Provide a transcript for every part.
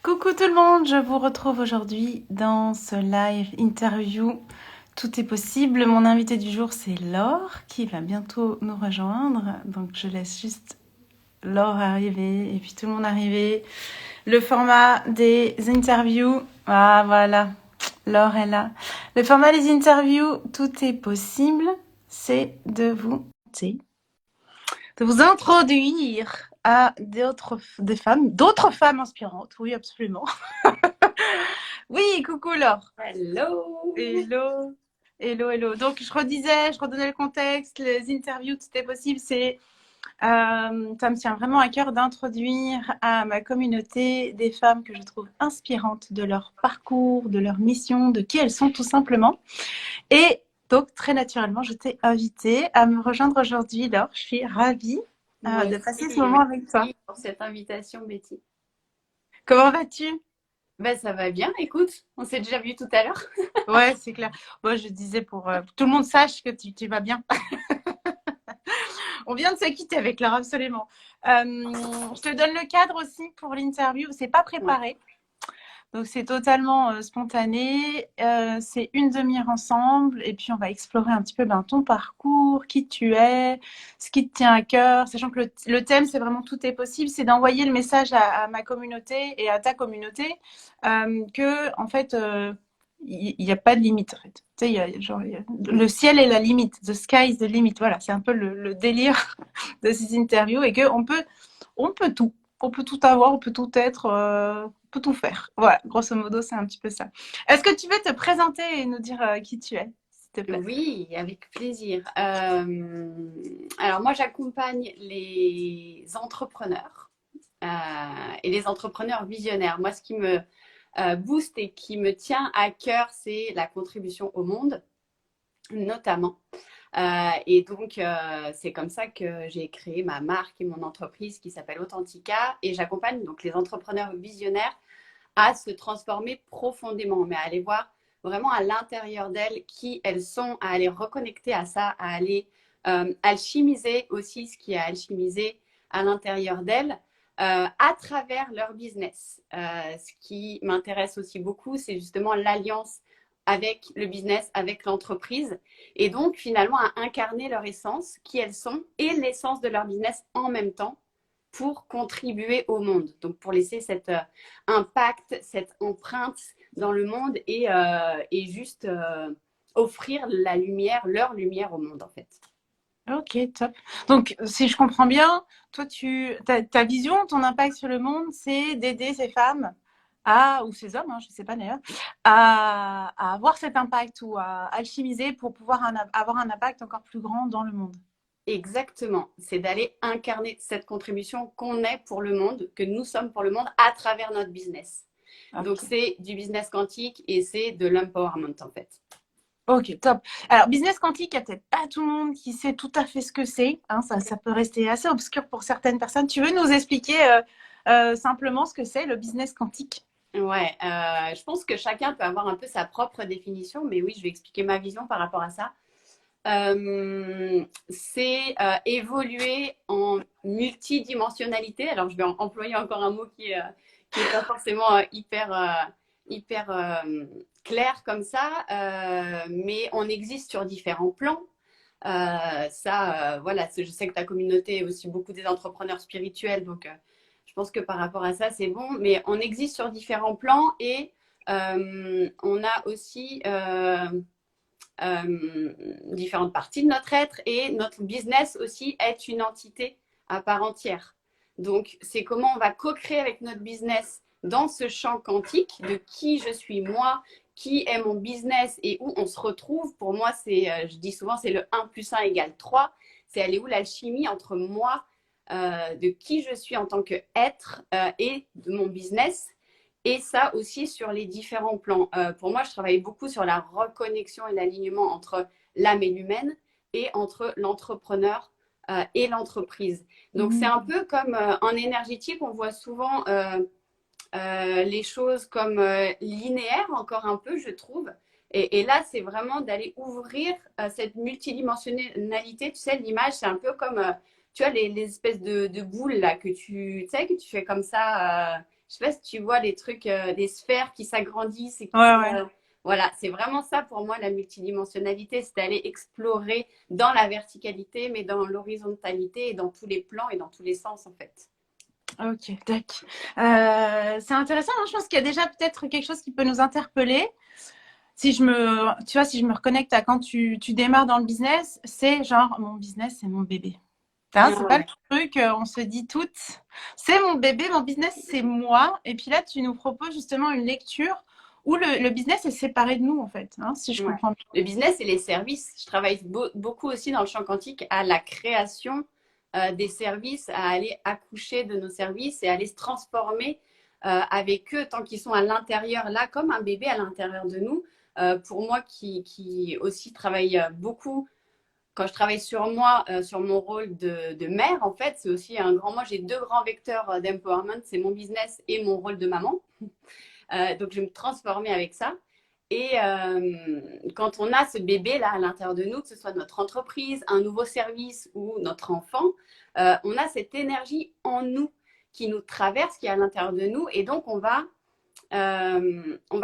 Coucou tout le monde, je vous retrouve aujourd'hui dans ce live interview. Tout est possible. Mon invité du jour, c'est Laure qui va bientôt nous rejoindre. Donc je laisse juste Laure arriver et puis tout le monde arriver. Le format des interviews. Ah voilà, Laure est là. Le format des interviews, tout est possible. C'est de vous introduire à d'autres femmes inspirantes. Oui, absolument. Oui, coucou Laure. Hello! Hello. Hello, hello. Donc, je redonnais le contexte, les interviews, tout est possible. Ça me tient vraiment à cœur d'introduire à ma communauté des femmes que je trouve inspirantes de leur parcours, de leur mission, de qui elles sont tout simplement. Et donc, très naturellement, je t'ai invitée à me rejoindre aujourd'hui, Laure. Je suis ravie Moi de passer ce aussi, moment avec toi. merci pour cette invitation, Betty. Comment vas-tu? Ben, ça va bien, écoute, on s'est déjà vu tout à l'heure. Ouais, c'est clair. Moi, je disais pour que tout le monde sache que tu vas bien. On vient de se quitter avec Laure, absolument. Je te donne le cadre aussi pour l'interview. C'est pas Ouais. préparé, donc c'est totalement spontané. C'est une demi-heure ensemble, et puis on va explorer un petit peu ton parcours, qui tu es, ce qui te tient à cœur, sachant que le thème, c'est vraiment tout est possible. C'est d'envoyer le message à ma communauté et à ta communauté que, en fait, il n'y a pas de limite, en fait. Tu sais, le ciel est la limite. The sky is the limit. Voilà, c'est un peu le délire de ces interviews et on peut tout. On peut tout avoir, on peut tout être, on peut tout faire. Voilà, grosso modo, c'est un petit peu ça. Est-ce que tu veux te présenter et nous dire qui tu es, s'il te plaît? Oui, avec plaisir. Alors moi, j'accompagne les entrepreneurs euh, et les entrepreneurs visionnaires. Moi, ce qui me booste et qui me tient à cœur, c'est la contribution au monde, notamment. Et donc, c'est comme ça que j'ai créé ma marque et mon entreprise qui s'appelle Authentica. Et j'accompagne donc les entrepreneurs visionnaires à se transformer profondément, mais à aller voir vraiment à l'intérieur d'elles qui elles sont, à aller reconnecter à ça, à aller alchimiser aussi ce qui est alchimisé à l'intérieur d'elles à travers leur business. Ce qui m'intéresse aussi beaucoup, c'est justement l'alliance avec le business, avec l'entreprise, et donc finalement à incarner leur essence, qui elles sont, et l'essence de leur business en même temps pour contribuer au monde, donc pour laisser cet impact, cette empreinte dans le monde et juste offrir la lumière, leur lumière au monde en fait. Ok, top. Donc, si je comprends bien, toi, ta vision, ton impact sur le monde, c'est d'aider ces femmes ou ces hommes, hein, je ne sais pas d'ailleurs, à avoir cet impact ou à alchimiser pour pouvoir avoir un impact encore plus grand dans le monde. Exactement, c'est d'aller incarner cette contribution qu'on est pour le monde, que nous sommes pour le monde à travers notre business. Donc Ok. c'est du business quantique et c'est de l'empowerment en fait. Ok, top. Alors, business quantique, il n'y a peut-être pas tout le monde qui sait tout à fait ce que c'est. Hein, ça peut rester assez obscur pour certaines personnes. Tu veux nous expliquer simplement ce que c'est le business quantique? Ouais, je pense que chacun peut avoir un peu sa propre définition, mais oui, je vais expliquer ma vision par rapport à ça. C'est évoluer en multidimensionnalité. Alors, je vais employer encore un mot qui est pas forcément hyper clair comme ça, mais on existe sur différents plans. Voilà, je sais que ta communauté est aussi beaucoup des entrepreneurs spirituels, donc je pense que par rapport à ça, c'est bon. Mais on existe sur différents plans et on a aussi différentes parties de notre être et notre business aussi est une entité à part entière. Donc, c'est comment on va co-créer avec notre business dans ce champ quantique de qui je suis moi, qui est mon business et où on se retrouve. Pour moi, je dis souvent, c'est le 1 plus 1 égale 3. C'est aller où l'alchimie entre moi, de qui je suis en tant qu'être et de mon business. Et ça aussi sur les différents plans. Pour moi, je travaille beaucoup sur la reconnexion et l'alignement entre l'âme et l'humaine et entre l'entrepreneur et l'entreprise. Donc, c'est un Mhm. peu comme en énergétique, on voit souvent les choses comme linéaires, encore un peu, je trouve. Et là, c'est vraiment d'aller ouvrir cette multidimensionnalité. Tu sais, l'image, c'est un peu comme, tu vois, les espèces de boules là que tu sais, que tu fais comme ça. Je sais pas si tu vois les trucs, des sphères qui s'agrandissent et Ouais, qui, ouais. voilà, c'est vraiment ça pour moi la multidimensionnalité, c'est d'aller explorer dans la verticalité, mais dans l'horizontalité et dans tous les plans et dans tous les sens en fait. Ok, tac. C'est intéressant, hein. Je pense qu'il y a déjà peut-être quelque chose qui peut nous interpeller. Si je me, tu vois, si je me reconnecte à quand tu démarres dans le business, c'est genre, mon business, c'est mon bébé. Hein, Ah c'est pas le ouais. truc, on se dit toutes, c'est mon bébé, mon business, c'est moi. Et puis là, tu nous proposes justement une lecture où le business est séparé de nous, en fait, hein, si je Ouais. comprends bien. Le business et les services. Je travaille beaucoup aussi dans le champ quantique à la création des services, à aller accoucher de nos services et à aller se transformer avec eux tant qu'ils sont à l'intérieur, là, comme un bébé à l'intérieur de nous. Pour moi qui aussi travaille beaucoup, quand je travaille sur moi, sur mon rôle de mère, en fait, c'est aussi un grand. Moi, j'ai deux grands vecteurs d'empowerment, c'est mon business et mon rôle de maman. Donc, je vais me transformer avec ça. Et quand on a ce bébé-là à l'intérieur de nous, que ce soit notre entreprise, un nouveau service ou notre enfant, on a cette énergie en nous qui nous traverse, qui est à l'intérieur de nous. Et donc, on va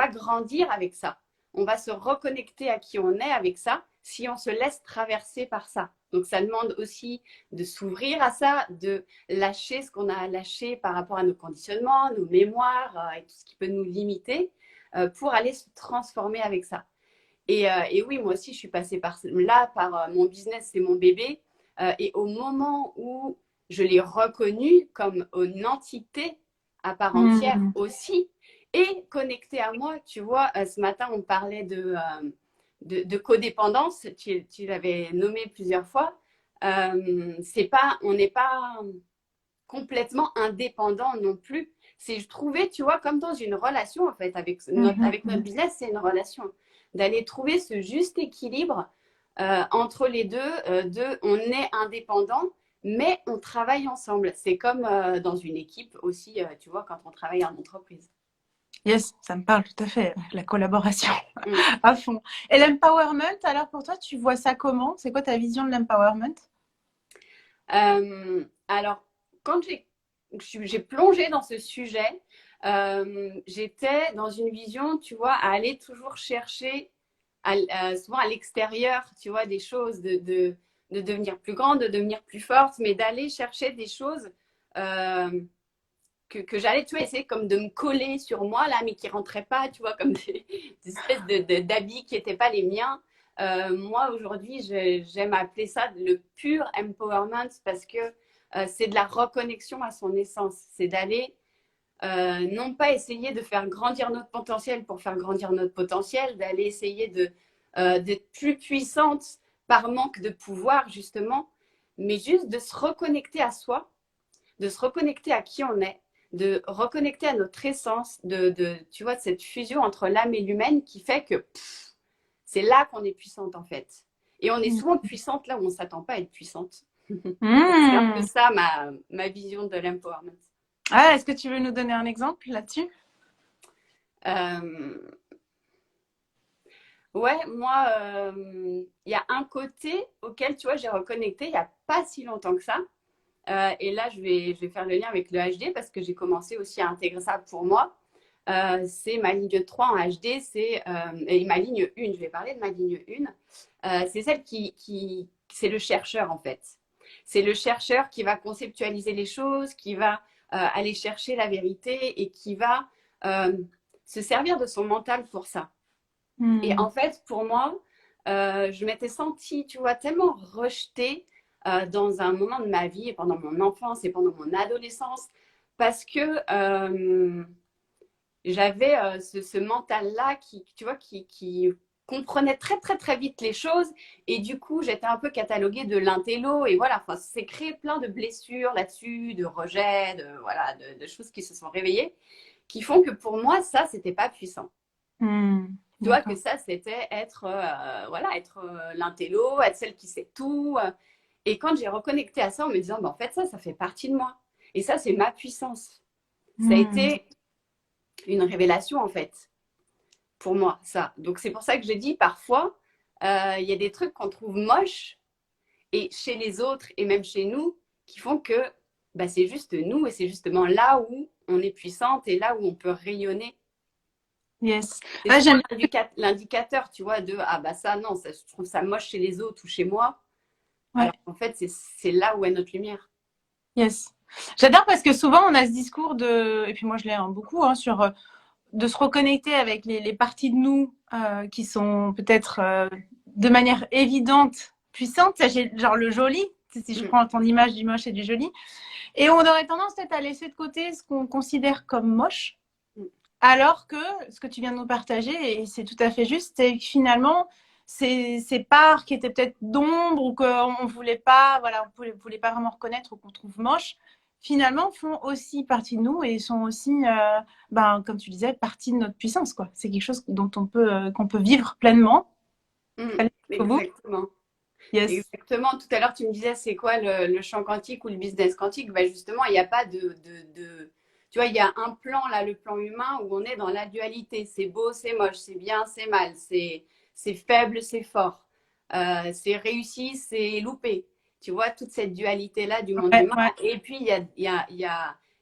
grandir avec ça. On va se reconnecter à qui on est avec ça si on se laisse traverser par ça. Donc, ça demande aussi de s'ouvrir à ça, de lâcher ce qu'on a à lâcher par rapport à nos conditionnements, nos mémoires et tout ce qui peut nous limiter pour aller se transformer avec ça. Et oui, moi aussi, je suis passée par là, par mon business, c'est mon bébé. Et au moment où je l'ai reconnu comme une entité à part entière Hmm. aussi, et connectée à moi, tu vois, ce matin, on parlait de codépendance, tu l'avais nommé plusieurs fois. C'est pas, on n'est pas complètement indépendant non plus. C'est, je trouvais, tu vois, comme dans une relation, en fait, avec notre Mhm. business, c'est une relation. D'aller trouver ce juste équilibre entre les deux, on est indépendant, mais on travaille ensemble. C'est comme dans une équipe aussi, tu vois, quand on travaille en entreprise. Yes, ça me parle tout à fait, la collaboration Mm. à fond. Et l'empowerment, alors pour toi, tu vois ça comment? C'est quoi ta vision de l'empowerment? Alors, quand j'ai plongé dans ce sujet, j'étais dans une vision, tu vois, à aller toujours chercher, souvent à l'extérieur, tu vois, des choses, de devenir plus grande, de devenir plus forte, mais d'aller chercher des choses euh, que j'allais, tu vois, essayer comme de me coller sur moi, là, mais qui rentraient pas, tu vois, comme des espèces d'habits qui n'étaient pas les miens. Moi, aujourd'hui, j'aime appeler ça le pur empowerment parce que c'est de la reconnexion à son essence. C'est d'aller non pas essayer de faire grandir notre potentiel pour faire grandir notre potentiel, d'aller essayer d'être plus puissante par manque de pouvoir, justement, mais juste de se reconnecter à soi, de se reconnecter à qui on est, de reconnecter à notre essence, tu vois, de cette fusion entre l'âme et l'humaine qui fait que c'est là qu'on est puissante en fait. Et on est souvent puissante là où on ne s'attend pas à être puissante. Donc c'est un peu Hmm. ça ma vision de l'empowerment. Ah, est-ce que tu veux nous donner un exemple là-dessus? Euh, ouais, moi, il y a un côté auquel, tu vois, j'ai reconnecté il n'y a pas si longtemps que ça. Et là, je vais faire le lien avec le HD parce que j'ai commencé aussi à intégrer ça pour moi. C'est ma ligne 3 en HD, et ma ligne 1, je vais parler de ma ligne 1. C'est celle c'est le chercheur en fait. C'est le chercheur qui va conceptualiser les choses, qui va aller chercher la vérité et qui va euh, se servir de son mental pour ça. Et Hmm. en fait, pour moi, je m'étais sentie, tu vois, tellement rejetée dans un moment de ma vie, pendant mon enfance et pendant mon adolescence, parce que j'avais ce mental-là qui, tu vois, qui comprenait très, très, très vite les choses. Et du coup, j'étais un peu cataloguée de l'intello. Et voilà, enfin, c'est créé plein de blessures là-dessus, de rejets, voilà, de choses qui se sont réveillées, qui font que pour moi, ça, c'était pas puissant. Hmm. Tu vois que D'accord. ça, c'était être, voilà, être l'intello, être celle qui sait tout. Et quand j'ai reconnecté à ça en me disant, bah, en fait, ça fait partie de moi. Et ça, c'est ma puissance. Ça a Hmm. été une révélation, en fait, pour moi, ça. Donc, c'est pour ça que je dis, parfois, il y a des trucs qu'on trouve moches, et chez les autres, et même chez nous, qui font que bah, c'est juste nous, et c'est justement là où on est puissante et là où on peut rayonner. Yes. C'est Ouais, souvent j'aime. l'indicateur, tu vois, de ah bah ça, non, ça, je trouve ça moche chez les autres ou chez moi. Ouais. Alors qu'en fait, c'est là où est notre lumière. Yes. J'adore parce que souvent on a ce discours de, et puis moi je l'ai beaucoup, sur de se reconnecter avec les parties de nous qui sont peut-être de manière évidente puissantes. Genre le joli, si je Mm. prends ton image du moche et du joli. Et on aurait tendance peut-être à laisser de côté ce qu'on considère comme moche, Mm. alors que ce que tu viens de nous partager, et c'est tout à fait juste, c'est que finalement, ces parts qui étaient peut-être d'ombre ou qu'on voulait pas, voilà, voulait pas vraiment reconnaître ou qu'on trouve moche, finalement font aussi partie de nous et sont aussi, comme tu disais, partie de notre puissance, quoi. C'est quelque chose dont qu'on peut vivre pleinement. Mm. Aller jusqu'au bout. Exactement. Yes. Exactement. Tout à l'heure, tu me disais, c'est quoi le champ quantique ou le business quantique? Ben justement, il n'y a pas Tu vois, il y a un plan, là, le plan humain, où on est dans la dualité. C'est beau, c'est moche, c'est bien, c'est mal, c'est faible, c'est fort. C'est réussi, c'est loupé. Tu vois, toute cette dualité-là du monde Ouais, humain. ouais. Et puis, il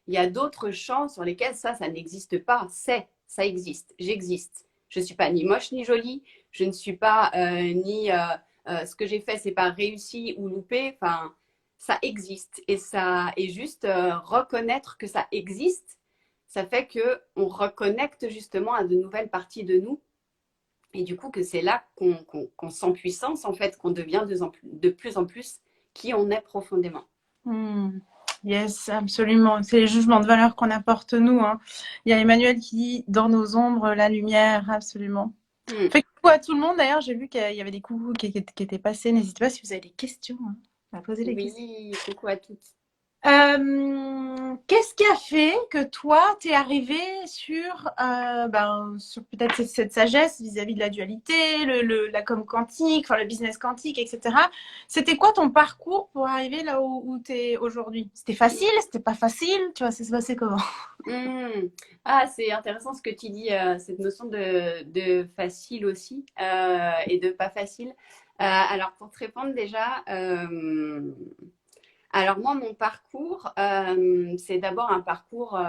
y a d'autres champs sur lesquels ça n'existe pas. Ça existe. J'existe. Je ne suis pas ni moche ni jolie. Je ne suis pas ni... ce que j'ai fait, c'est pas réussi ou loupé. Enfin, ça existe et juste reconnaître que ça existe, ça fait que on reconnecte justement à de nouvelles parties de nous et du coup que c'est là qu'on sent puissance en fait, qu'on devient de plus en plus qui on est profondément. Hmm. Yes, absolument. C'est les jugements de valeur qu'on apporte nous, hein. Il y a Emmanuel qui dit dans nos ombres, la lumière, absolument. Hmm. Fait coucou à tout le monde. D'ailleurs, j'ai vu qu'il y avait des coucous qui étaient passés. N'hésitez pas si vous avez des questions, hein, à poser des questions. Oui, coucou à toutes. Qu'est-ce qui a fait que toi, t'es arrivé sur peut-être cette sagesse vis-à-vis de la dualité, la com quantique, enfin le business quantique, etc. C'était quoi ton parcours pour arriver là où t'es aujourd'hui? C'était facile? C'était pas facile? Tu vois, ça s'est passé comment? Hmm. Ah, c'est intéressant ce que tu dis, cette notion de facile aussi et de pas facile. Alors, pour te répondre déjà, alors moi, mon parcours, c'est d'abord un parcours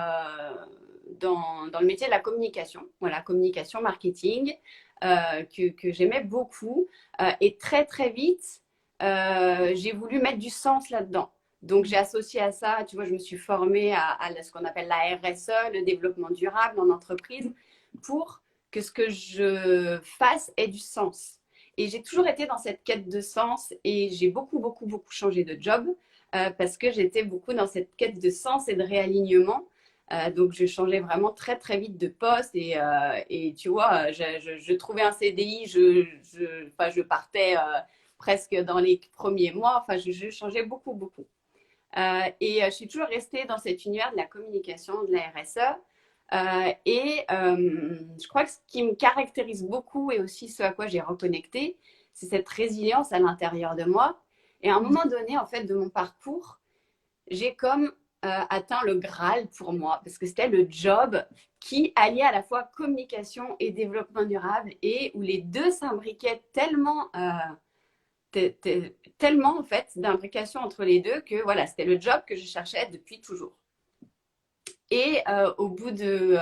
dans le métier de la communication. Voilà, communication, marketing, que j'aimais beaucoup. Et très, très vite, j'ai voulu mettre du sens là-dedans. Donc, j'ai associé à ça, tu vois, je me suis formée à ce qu'on appelle la RSE, le développement durable en entreprise, pour que ce que je fasse ait du sens. Et j'ai toujours été dans cette quête de sens et j'ai beaucoup, beaucoup, beaucoup changé de job parce que j'étais beaucoup dans cette quête de sens et de réalignement. Donc, je changeais vraiment très, très vite de poste et tu vois, je trouvais un CDI, enfin, je partais presque dans les premiers mois. Enfin, je changeais beaucoup, beaucoup. Je suis toujours restée dans cet univers de la communication, de la RSE. Je crois que ce qui me caractérise beaucoup et aussi ce à quoi j'ai reconnecté, c'est cette résilience à l'intérieur de moi. Et à un moment donné, en fait, de mon parcours, j'ai comme atteint le Graal pour moi, parce que c'était le job qui alliait à la fois communication et développement durable et où les deux s'imbriquaient tellement en fait d'imbrication entre les deux que voilà, c'était le job que je cherchais depuis toujours. Et au bout de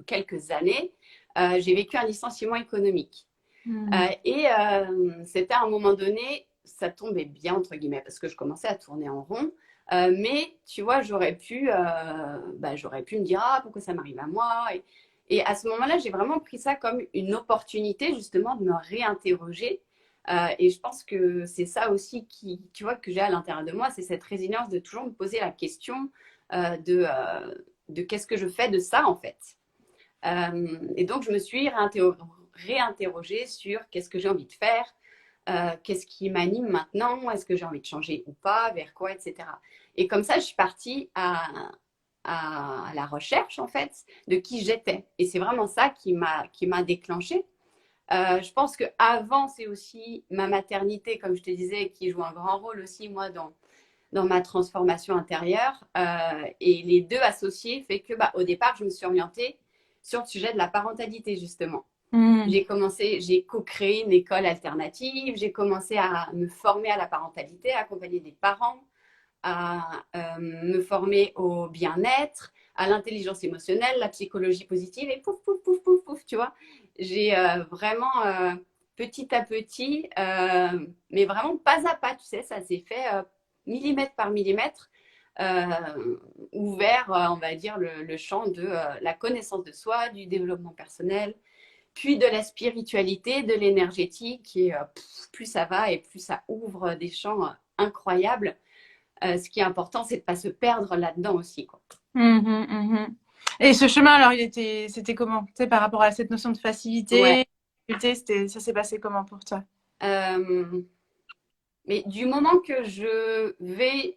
quelques années, j'ai vécu un licenciement économique. Hmm. C'était à un moment donné, ça tombait bien, entre guillemets, parce que je commençais à tourner en rond. Mais tu vois, j'aurais pu me dire, ah, pourquoi ça m'arrive à moi et à ce moment-là, j'ai vraiment pris ça comme une opportunité, justement, de me réinterroger. Et je pense que c'est ça aussi tu vois, que j'ai à l'intérieur de moi, c'est cette résilience de toujours me poser la question de qu'est-ce que je fais de ça, en fait. Et donc, je me suis réinterrogée sur qu'est-ce que j'ai envie de faire, qu'est-ce qui m'anime maintenant, est-ce que j'ai envie de changer ou pas, vers quoi, etc. Et comme ça, je suis partie à la recherche, en fait, de qui j'étais. Et c'est vraiment ça qui m'a déclenchée. Je pense que avant, c'est aussi ma maternité, comme je te disais, qui joue un grand rôle aussi, moi, dans ma transformation intérieure. Et les deux associés fait que, bah, au départ, je me suis orientée sur le sujet de la parentalité, justement. Hmm. J'ai co-créé une école alternative, j'ai commencé à me former à la parentalité, à accompagner des parents, à me former au bien-être, à l'intelligence émotionnelle, la psychologie positive, et pouf, pouf, pouf, pouf, pouf, tu vois. J'ai vraiment petit à petit, mais vraiment pas à pas, tu sais, ça s'est fait millimètre par millimètre, ouvert, on va dire, le champ de la connaissance de soi, du développement personnel, puis de la spiritualité, de l'énergétique, et plus ça va et plus ça ouvre des champs incroyables. Ce qui est important, c'est de ne pas se perdre là-dedans aussi, quoi. Mhm, mhm. Et ce chemin, alors, c'était comment? Tu sais, par rapport à cette notion de Ouais. facilité, ça s'est passé comment pour toi? Euh, mais du moment que je vais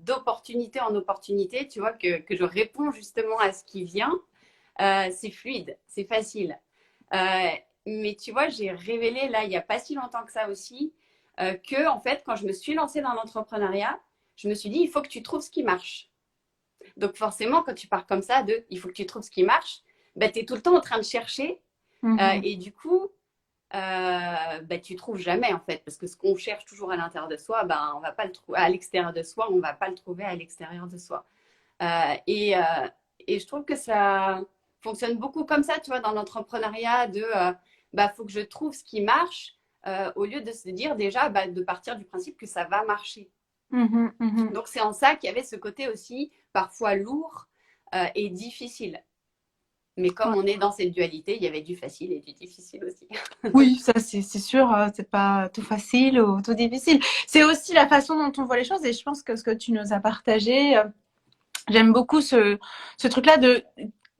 d'opportunité en opportunité, tu vois, que je réponds justement à ce qui vient, c'est fluide, c'est facile. Euh, mais tu vois, j'ai révélé là, il n'y a pas si longtemps que ça aussi, que en fait, quand je me suis lancée dans l'entrepreneuriat, je me suis dit, il faut que tu trouves ce qui marche. Donc forcément, quand tu pars comme ça, il faut que tu trouves ce qui marche, bah, tu es tout le temps en train de chercher. Mhm. Et du coup, bah, tu trouves jamais en fait, parce que ce qu'on cherche toujours à l'intérieur de soi, ben, on va pas le trouver à l'extérieur de soi, on va pas le trouver à l'extérieur de soi. Euh, et, euh, et je trouve que ça fonctionne beaucoup comme ça, tu vois, dans l'entrepreneuriat, bah, faut que je trouve ce qui marche, au lieu de se dire déjà, bah, de partir du principe que ça va marcher. Mhm, mhm. Donc c'est en ça qu'il y avait ce côté aussi parfois lourd et difficile. Mais comme Ouais. on est dans cette dualité, il y avait du facile et du difficile aussi. Oui, ça c'est sûr, c'est pas tout facile ou tout difficile. C'est aussi la façon dont on voit les choses et je pense que ce que tu nous as partagé, j'aime beaucoup ce truc-là de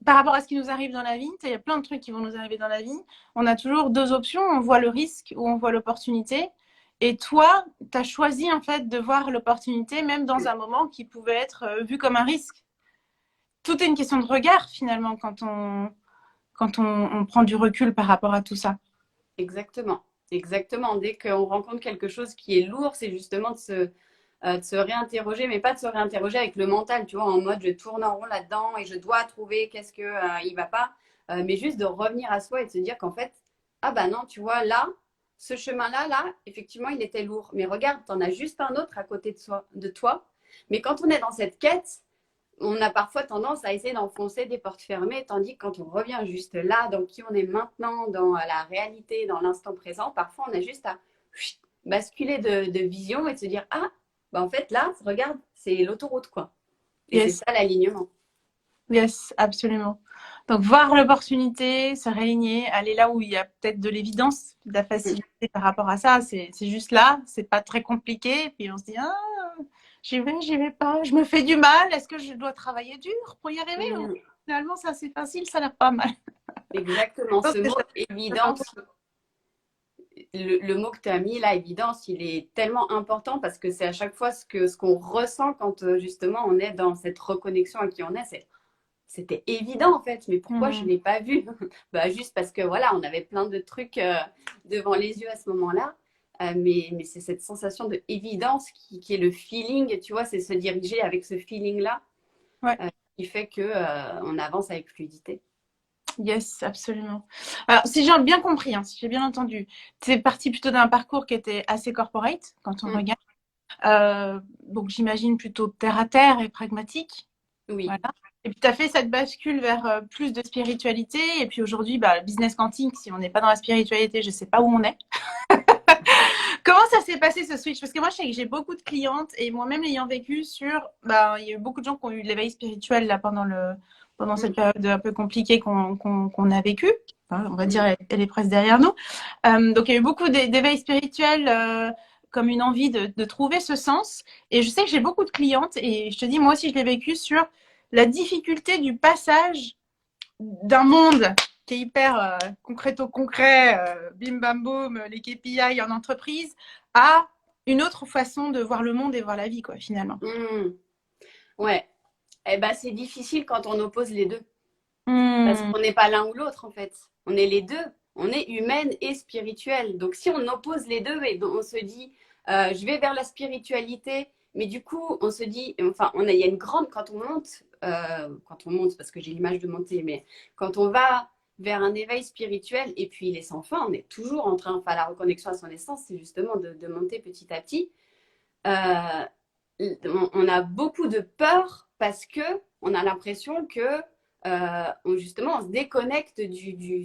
par rapport à ce qui nous arrive dans la vie. Tu sais, il y a plein de trucs qui vont nous arriver dans la vie. On a toujours deux options, on voit le risque ou on voit l'opportunité. Et toi, tu as choisi en fait de voir l'opportunité même dans un moment qui pouvait être vu comme un risque. Tout est une question de regard finalement quand on prend du recul par rapport à tout ça. Exactement, exactement. Dès qu'on rencontre quelque chose qui est lourd, c'est justement de se réinterroger, mais pas de se réinterroger avec le mental, tu vois, en mode je tourne en rond là-dedans et je dois trouver qu'est-ce que il va pas. Mais juste de revenir à soi et de se dire qu'en fait, ah bah non, tu vois, là, ce chemin-là, là, effectivement, il était lourd. Mais regarde, t'en as juste un autre à côté de toi. Mais quand on est dans cette quête, on a parfois tendance à essayer d'enfoncer des portes fermées, tandis que quand on revient juste là, dans qui on est maintenant, dans la réalité, dans l'instant présent, parfois on a juste à basculer de vision et de se dire, ah, bah en fait là, regarde, c'est l'autoroute, quoi. Et c'est Yes, ça l'alignement. yes, absolument. Donc voir l'opportunité, se réaligner, aller là où il y a peut-être de l'évidence, de la facilité par rapport à ça, c'est juste là, c'est pas très compliqué. Puis on se dit, ah, j'y vais pas, je me fais du mal, est-ce que je dois travailler dur pour y arriver ou Mm, finalement ça c'est facile, ça a l'air pas mal. exactement. Je pense Ce que mot ça change. évidence, le mot que tu as mis là, évidence, il est tellement important parce que c'est à chaque fois ce qu'on ressent quand justement on est dans cette reconnexion à qui on est. C'était évident en fait, mais pourquoi je ne Mhm. l'ai pas vu? Bah, juste parce que voilà, on avait plein de trucs devant les yeux à ce moment-là. Mais c'est cette sensation de évidence qui est le feeling, tu vois, c'est se diriger avec ce feeling-là Ouais. qui fait que on avance avec fluidité. Yes, absolument. Alors, si j'ai bien compris, hein, si j'ai bien entendu, tu es parti plutôt d'un parcours qui était assez corporate quand on Mm. regarde. Donc, j'imagine plutôt terre à terre et pragmatique. Oui. Voilà. Et puis, tu as fait cette bascule vers plus de spiritualité. Et puis aujourd'hui, bah, le business quantique, si on n'est pas dans la spiritualité, je ne sais pas où on est. Comment ça s'est passé ce switch? Parce que moi, je sais que j'ai beaucoup de clientes et moi-même l'ayant vécu bah, il y a eu beaucoup de gens qui ont eu de l'éveil spirituel là pendant Mm, cette période un peu compliquée qu'on a vécue. Enfin, on va dire, mm, elle est presque derrière nous. Donc, il y a eu beaucoup d'éveil spirituel, comme une envie de trouver ce sens. Et je sais que j'ai beaucoup de clientes et je te dis, moi aussi, je l'ai vécu sur la difficulté du passage d'un monde qui est hyper concret, bim bam boum, les KPI en entreprise, à une autre façon de voir le monde et voir la vie, quoi, finalement. mm. Ouais. Eh ben, c'est difficile quand on oppose les deux. Parce Hmm. qu'on n'est pas l'un ou l'autre, en fait. On est les deux. On est humaine et spirituelle. Donc, si on oppose les deux et on se dit, je vais vers la spiritualité, mais du coup, on se dit, enfin, il y a une grande, quand on monte, parce que j'ai l'image de monter, mais quand on va vers un éveil spirituel, et puis il est sans fin, on est toujours en train, enfin, la reconnexion à son essence, c'est justement de monter petit à petit. Euh, on a beaucoup de peur parce que on a l'impression que justement on se déconnecte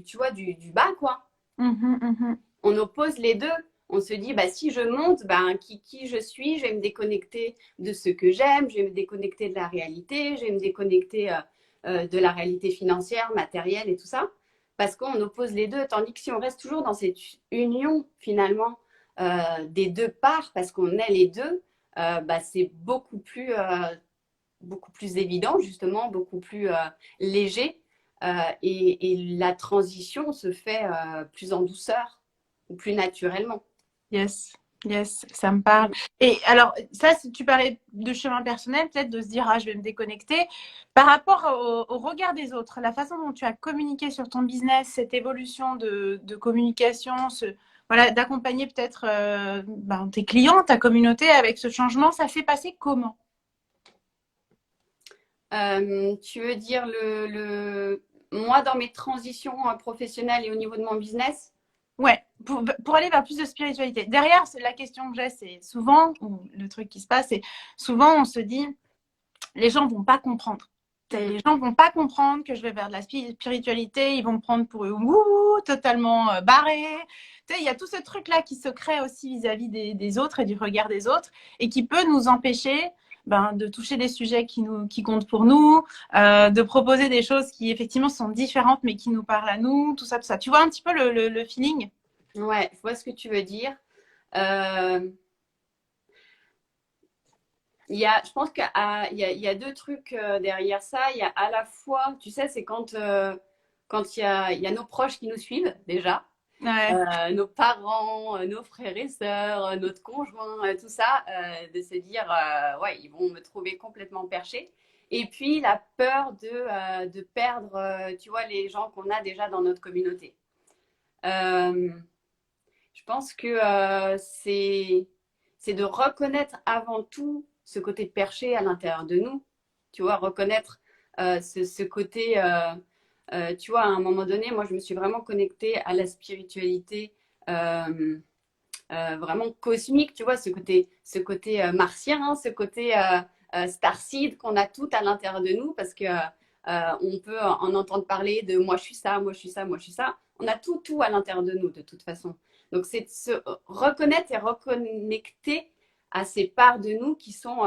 tu vois, du bas, quoi. Mhm, mhm. On oppose les deux. On se dit, bah, si je monte, bah, qui je suis, je vais me déconnecter de ce que j'aime, je vais me déconnecter de la réalité, je vais me déconnecter de la réalité financière, matérielle et tout ça, parce qu'on oppose les deux. Tandis que si on reste toujours dans cette union, finalement, des deux parts, parce qu'on est les deux, bah, c'est beaucoup plus évident, justement, beaucoup plus léger. Et la transition se fait plus en douceur ou plus naturellement. Yes, yes, ça me parle. Et alors, ça, si tu parlais de chemin personnel, peut-être de se dire, ah, je vais me déconnecter. Par rapport au regard des autres, la façon dont tu as communiqué sur ton business, cette évolution de communication, voilà, d'accompagner peut-être tes clients, ta communauté avec ce changement, ça s'est passé comment? Tu veux dire moi dans mes transitions professionnelles et au niveau de mon business? Ouais, pour aller vers plus de spiritualité. Derrière, la question que j'ai, c'est souvent, ou le truc qui se passe, c'est souvent on se dit, les gens vont pas comprendre. Les gens vont pas comprendre que je vais vers de la spiritualité, ils vont me prendre pour totalement barré. Tu sais, il y a tout ce truc-là qui se crée aussi vis-à-vis des autres et du regard des autres et qui peut nous empêcher de toucher des sujets qui comptent pour nous, de proposer des choses qui effectivement sont différentes mais qui nous parlent à nous, tout ça, tout ça. Tu vois un petit peu le feeling? Ouais, je vois ce que tu veux dire. Euh, je pense qu'il y a deux trucs derrière ça. Il y a à la fois, tu sais, c'est quand il y a nos proches qui nous suivent déjà, Ouais. nos parents, nos frères et sœurs, notre conjoint, tout ça, de se dire, ouais, ils vont me trouver complètement perché. Et puis la peur de perdre, tu vois, les gens qu'on a déjà dans notre communauté. Euh, je pense que c'est de reconnaître avant tout ce côté perché à l'intérieur de nous. Tu vois, reconnaître ce côté, tu vois, à un moment donné, moi, je me suis vraiment connectée à la spiritualité vraiment cosmique, tu vois, ce côté martien, hein, ce côté starseed qu'on a tout à l'intérieur de nous parce que on peut en entendre parler de moi je suis ça, moi je suis ça, moi je suis ça. On a tout à l'intérieur de nous de toute façon. Donc c'est de se reconnaître et reconnecter à ces parts de nous qui sont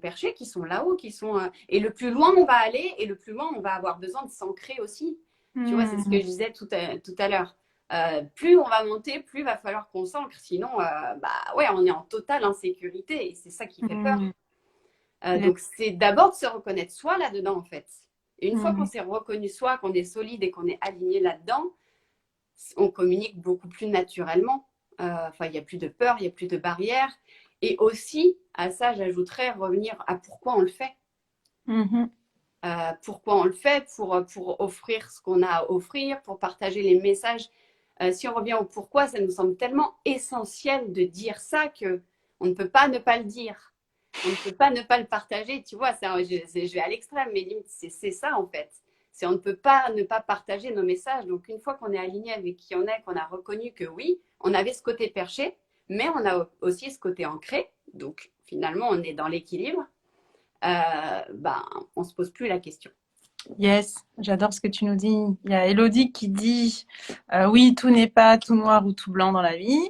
perchées, qui sont là-haut, et le plus loin on va aller et le plus loin on va avoir besoin de s'ancrer aussi. Tu vois, c'est ce que je disais tout à l'heure. Plus on va monter, plus il va falloir qu'on s'ancre. Sinon, ouais, on est en totale insécurité et c'est ça qui fait peur. Mmh. Donc, c'est d'abord de se reconnaître soi là-dedans, en fait. Et une fois qu'on Mmh. s'est reconnu soi, qu'on est solide et qu'on est aligné là-dedans, on communique beaucoup plus naturellement. Enfin, il n'y a plus de peur, il n'y a plus de barrières. Et aussi, à ça, j'ajouterais revenir à pourquoi on le fait. Mmh. Pourquoi on le fait pour offrir ce qu'on a à offrir, pour partager les messages. Si on revient au pourquoi, ça nous semble tellement essentiel de dire ça que on ne peut pas ne pas le dire. On ne peut pas ne pas le partager. Tu vois, je vais à l'extrême, mais limite, c'est ça en fait. C'est on ne peut pas ne pas partager nos messages. Donc une fois qu'on est aligné avec qui on est, qu'on a reconnu que oui, on avait ce côté perché, mais on a aussi ce côté ancré. Donc finalement, on est dans l'équilibre. On ne se pose plus la question. Yes, j'adore ce que tu nous dis. Il y a Elodie qui dit oui, tout n'est pas tout noir ou tout blanc dans la vie.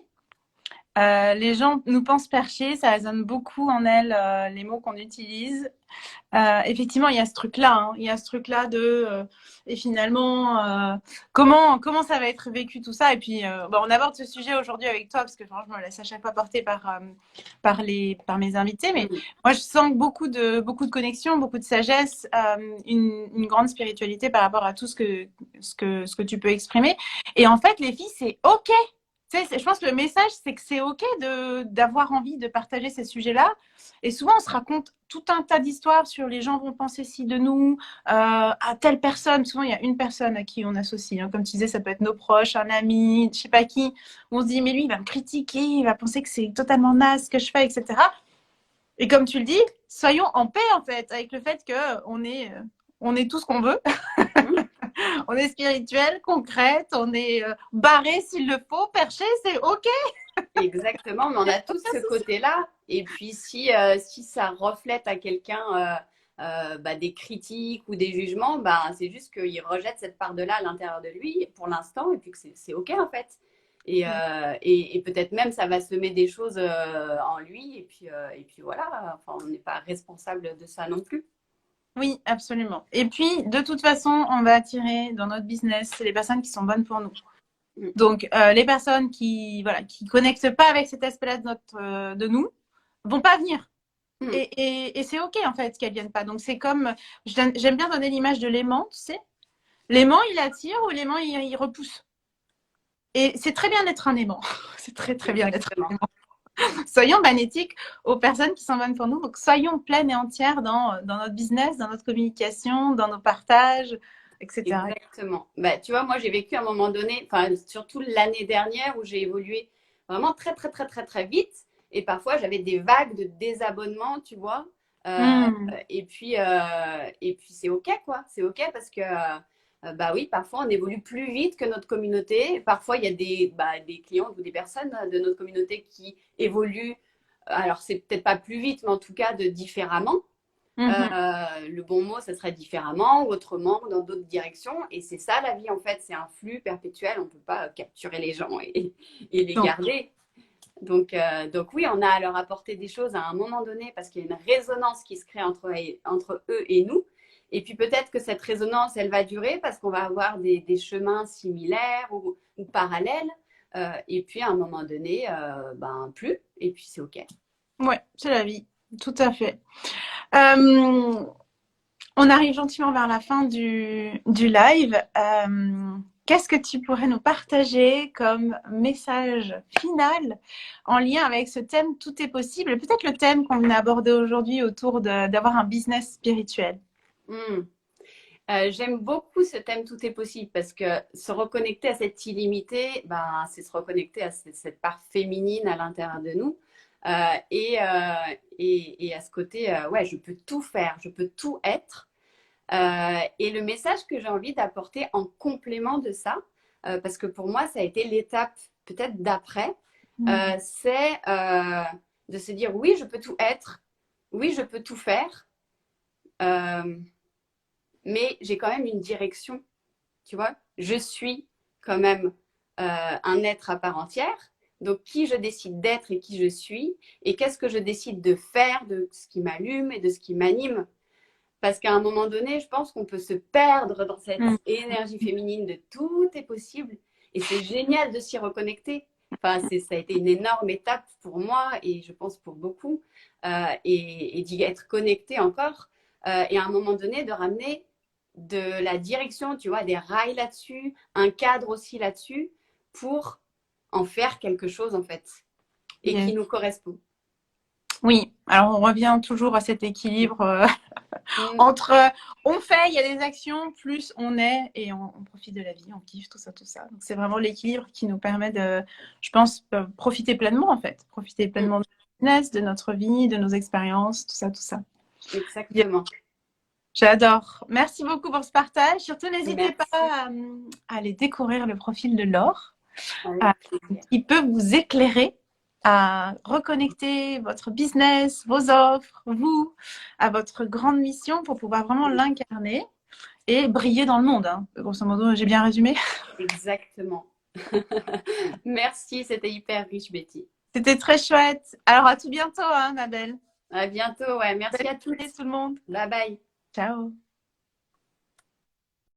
Les gens nous pensent perchés, ça résonne beaucoup en elle, les mots qu'on utilise. Effectivement, il y a ce truc-là, hein. Il y a ce truc-là et finalement, comment ça va être vécu tout ça. Et puis, on aborde ce sujet aujourd'hui avec toi parce que franchement, je me laisse à chaque fois porter par mes invités. Mais moi, je sens beaucoup de connexion, beaucoup de sagesse, une grande spiritualité par rapport à tout ce que tu peux exprimer. Et en fait, les filles, c'est OK. Tu sais, je pense que le message, c'est que c'est OK d'avoir envie de partager ces sujets-là. Et souvent, on se raconte tout un tas d'histoires sur les gens vont penser ci de nous, à telle personne. Souvent, il y a une personne à qui on associe. Hein. Comme tu disais, ça peut être nos proches, un ami, je sais pas qui. On se dit, mais lui, il va me critiquer, il va penser que c'est totalement naze ce que je fais, etc. Et comme tu le dis, soyons en paix, en fait, avec le fait qu'on est tout ce qu'on veut. On est spirituel, concrète, on est barré s'il le faut, perché, c'est OK. Exactement, mais on a tous ce côté-là. Et puis, si ça reflète à quelqu'un bah, des critiques ou des jugements, bah, c'est juste qu'il rejette cette part de là à l'intérieur de lui pour l'instant, et puis que c'est OK en fait. Et peut-être même ça va semer des choses en lui, et puis voilà, enfin, on n'est pas responsable de ça non plus. Oui, absolument. Et puis, de toute façon, on va attirer dans notre business les personnes qui sont bonnes pour nous. Mm. Donc, les personnes qui voilà, qui connectent pas avec cet aspect-là de nous vont pas venir. Mm. Et c'est OK, en fait, qu'elles viennent pas. Donc, c'est comme, j'aime bien donner l'image de l'aimant, tu sais. L'aimant, il attire ou l'aimant, il repousse. Et c'est très bien d'être un aimant. C'est très, très bien d'être un Exactement. aimant. Soyons magnétiques aux personnes qui sont bonnes pour nous. Donc, soyons pleines et entières dans notre business, dans notre communication, dans nos partages, etc. Exactement. Bah, tu vois, moi, j'ai vécu un moment donné, enfin, surtout l'année dernière où j'ai évolué vraiment très, très, très, très, très vite. Et parfois, j'avais des vagues de désabonnement, tu vois. Euh, Mmh. et puis c'est OK, quoi. C'est OK parce que, bah oui, parfois, on évolue plus vite que notre communauté. Parfois, il y a des clients ou des personnes de notre communauté qui évoluent. Alors, c'est peut-être pas plus vite, mais en tout cas, de différemment. Mmh. Le bon mot, ça serait différemment ou autrement ou dans d'autres directions. Et c'est ça la vie en fait, c'est un flux perpétuel. On ne peut pas capturer les gens et les Donc, garder. Donc oui, on a à leur apporter des choses à un moment donné parce qu'il y a une résonance qui se crée entre eux et nous. Et puis peut-être que cette résonance, elle va durer parce qu'on va avoir des chemins similaires ou parallèles. Et puis à un moment donné, ben plus. Et puis c'est OK. ouais, c'est la vie. Tout à fait. Euh, on arrive gentiment vers la fin du live. Qu'est-ce que tu pourrais nous partager comme message final en lien avec ce thème Tout est possible, et peut-être le thème qu'on vient aborder aujourd'hui autour d'avoir un business spirituel. Hmm. J'aime beaucoup ce thème Tout est possible parce que se reconnecter à cette illimité, ben, c'est se reconnecter à cette part féminine à l'intérieur de nous et à ce côté, ouais, je peux tout faire, je peux tout être. Et le message que j'ai envie d'apporter en complément de ça, parce que pour moi, ça a été l'étape peut-être d'après, c'est de se dire oui, je peux tout être, oui, je peux tout faire. Euh, mais j'ai quand même une direction, tu vois. Je suis quand même un être à part entière. Donc, qui je décide d'être et qui je suis, et qu'est-ce que je décide de faire, de ce qui m'allume et de ce qui m'anime. Parce qu'à un moment donné, je pense qu'on peut se perdre dans cette Mm. énergie féminine de tout est possible. Et c'est génial de s'y reconnecter. Enfin, ça a été une énorme étape pour moi et je pense pour beaucoup. Et d'y être connecté encore. Et à un moment donné, de ramener de la direction, tu vois, des rails là-dessus, un cadre aussi là-dessus pour en faire quelque chose en fait et qui Yes. nous correspond. Oui, alors on revient toujours à cet équilibre Mm, entre on fait, il y a des actions, plus on est et on profite de la vie, on kiffe, tout ça, tout ça. Donc c'est vraiment l'équilibre qui nous permet de, je pense, profiter pleinement en fait. Profiter mm, pleinement de notre business, de notre vie, de nos expériences, tout ça, tout ça. Yeah. exactement. J'adore. Merci beaucoup pour ce partage. Surtout, n'hésitez pas Merci. à aller découvrir le profil de Laure. Avec plaisir. Il peut vous éclairer à reconnecter votre business, vos offres, vous, à votre grande mission pour pouvoir vraiment l'incarner et briller dans le monde. Hein. Grosso modo, j'ai bien résumé. Exactement. Merci, c'était hyper riche, Betty. C'était très chouette. Alors, à tout bientôt, hein, ma belle. À bientôt, ouais. Merci Belle à journée, toutes. tout le monde. Bye bye. Ciao.